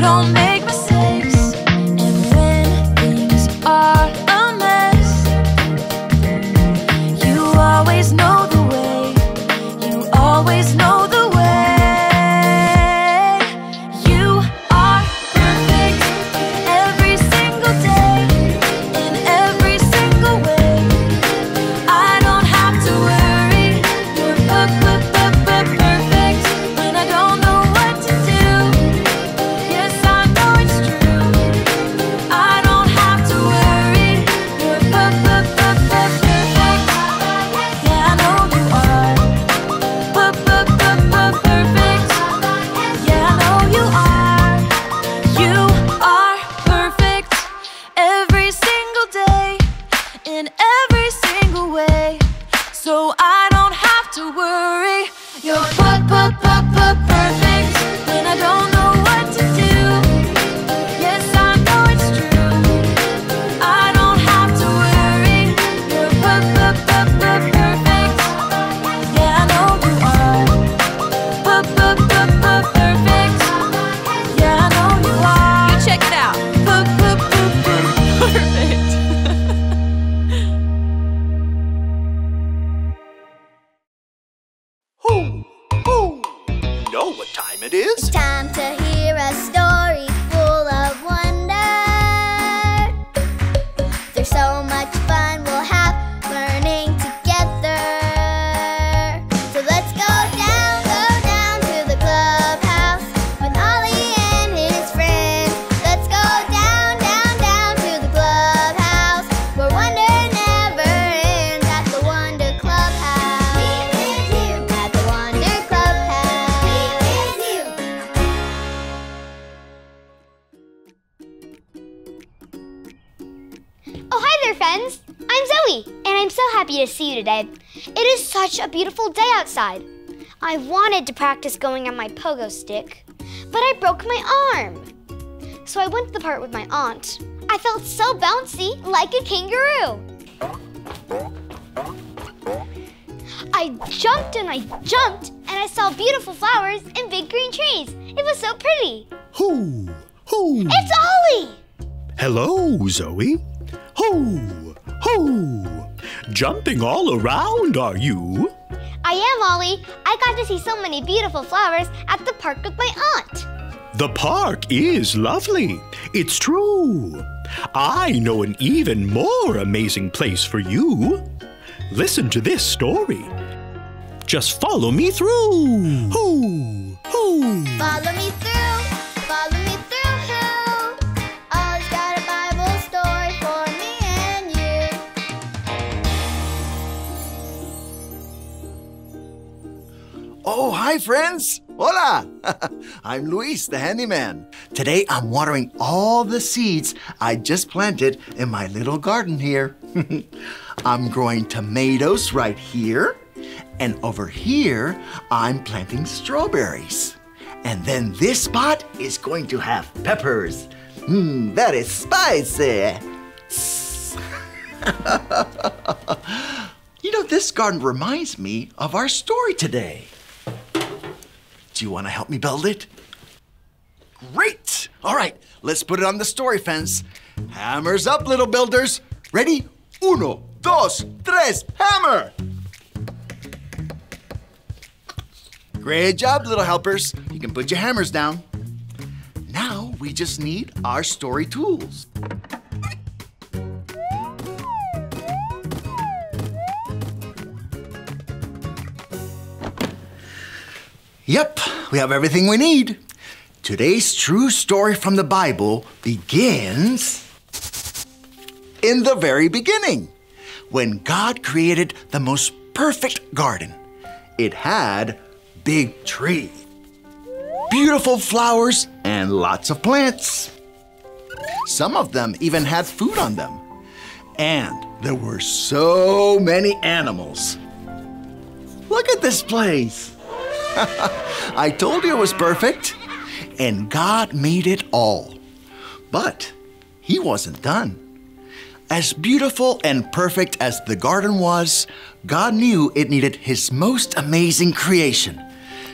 You don't make mistakes. And when things are a mess, you always know the way. You always know the way. You are perfect every single day, in every single way. I don't have to worry. You're perfect when I don't know what to do. Yes, I know it's true. I don't have to worry. You're perfect. Yeah, I know you are. Perfect. Yeah, I know you are. You are perfect every single day, in every single way. So I don't have to worry. You're perfect when I don't know what to do. Yes, I know it's true. I don't have to worry. You're perfect. Yeah, I know you are. Perfect. Yeah, I know you are. You check it out. Perfect. Who? You know what time it is? It's time to hear a story full of wonder. There's so much fun we'll have learning together. So let's go down to the clubhouse with Ollie and his friends. Let's go down to the clubhouse where wonder never ends at the Wonder Clubhouse. At the Wonder Clubhouse. Oh, hi there, friends. I'm Zoe, and I'm so happy to see you today. It is such a beautiful day outside. I wanted to practice going on my pogo stick, but I broke my arm. So I went to the park with my aunt. I felt so bouncy, like a kangaroo. I jumped, and I saw beautiful flowers and big green trees. It was so pretty. Who? It's Ollie! Hello, Zoe. Who? Jumping all around, are you? I am, Ollie. I got to see so many beautiful flowers at the park with my aunt. The park is lovely. It's true. I know an even more amazing place for you. Listen to this story. Just follow me through. Who? Follow me through. Ollie's got a Bible story for me and you. Oh, hi friends! Hola! I'm Luis, the handyman. Today I'm watering all the seeds I just planted in my little garden here. I'm growing tomatoes right here, and over here I'm planting strawberries. And then this spot is going to have peppers. That is spicy. You know, this garden reminds me of our story today. Do you want to help me build it? Great! All right, let's put it on the story fence. Hammers up, little builders. Ready? Uno, dos, tres, hammer! Great job, little helpers. You can put your hammers down. Now we just need our story tools. Yep, we have everything we need. Today's true story from the Bible begins in the very beginning, when God created the most perfect garden. It had big trees, beautiful flowers, and lots of plants. Some of them even had food on them. And there were so many animals. Look at this place. I told you it was perfect. And God made it all. But He wasn't done. As beautiful and perfect as the garden was, God knew it needed His most amazing creation.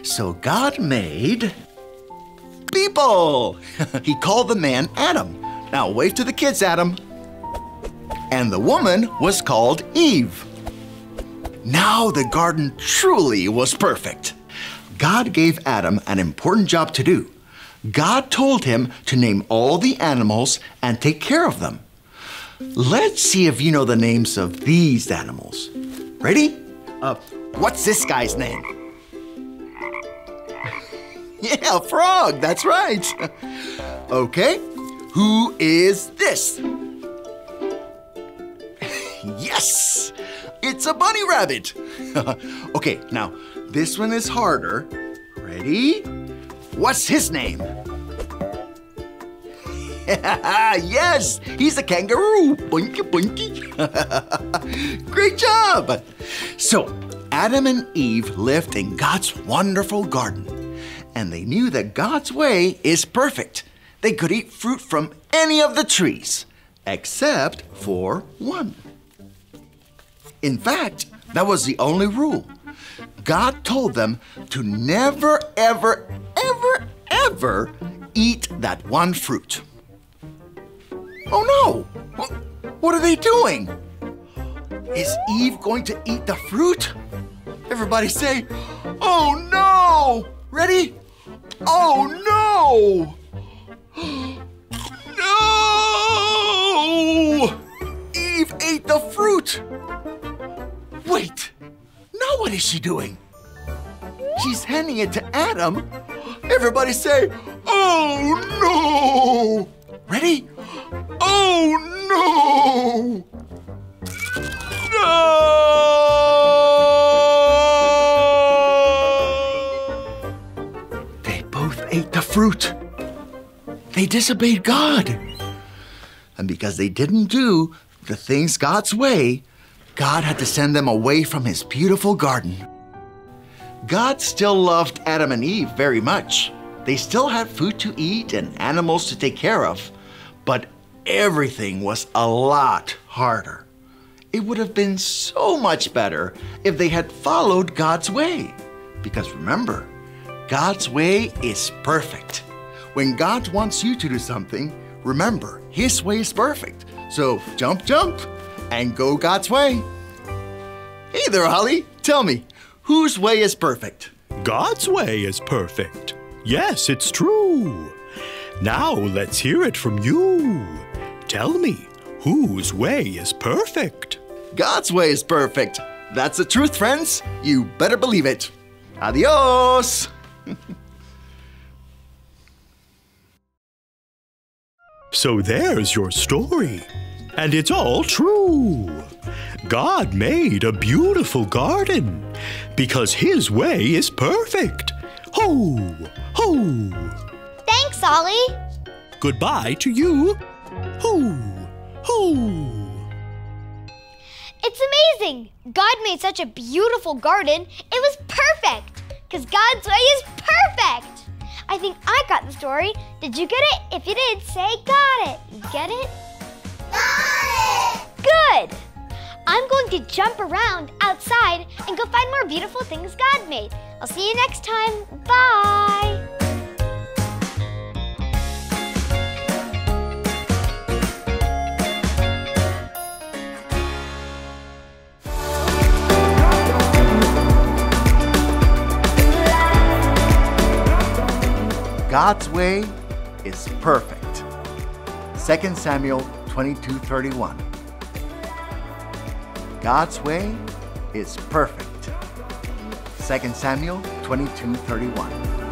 So God made people. He called the man Adam. Now wave to the kids, Adam. And the woman was called Eve. Now the garden truly was perfect. God gave Adam an important job to do. God told him to name all the animals and take care of them. Let's see if you know the names of these animals. Ready? What's this guy's name? Yeah, frog, that's right. Okay, who is this? Yes, it's a bunny rabbit. Okay, now this one is harder. Ready? What's his name? Yes, he's a kangaroo. Boinky, boinky. Great job. So, Adam and Eve lived in God's wonderful garden, and they knew that God's way is perfect. They could eat fruit from any of the trees, except for one. In fact, that was the only rule. God told them to never, ever, ever, ever eat that one fruit. Oh no! What are they doing? Is Eve going to eat the fruit? Everybody say, oh no! Ready? Oh no! No! Eve ate the fruit! Wait, now what is she doing? She's handing it to Adam. Everybody say, oh no! Ready? Oh no! No! They both ate the fruit. They disobeyed God. And because they didn't do the things God's way, God had to send them away from his beautiful garden. God still loved Adam and Eve very much. They still had food to eat and animals to take care of, but everything was a lot harder. It would have been so much better if they had followed God's way. Because remember, God's way is perfect. When God wants you to do something, remember, his way is perfect. So jump, jump, and go God's way. Hey there, Holly. Tell me, whose way is perfect? God's way is perfect. Yes, it's true. Now let's hear it from you. Tell me, whose way is perfect? God's way is perfect. That's the truth, friends. You better believe it. Adios. So there's your story. And it's all true. God made a beautiful garden because his way is perfect. Ho, ho. Thanks, Ollie. Goodbye to you. Ho, ho. It's amazing. God made such a beautiful garden. It was perfect because God's way is perfect. I think I got the story. Did you get it? If you did, say got it. You get it? Got it! Good. I'm going to jump around outside and go find more beautiful things God made. I'll see you next time. Bye. God's way is perfect. 2 Samuel 22:31. God's way is perfect. 2 Samuel 22:31.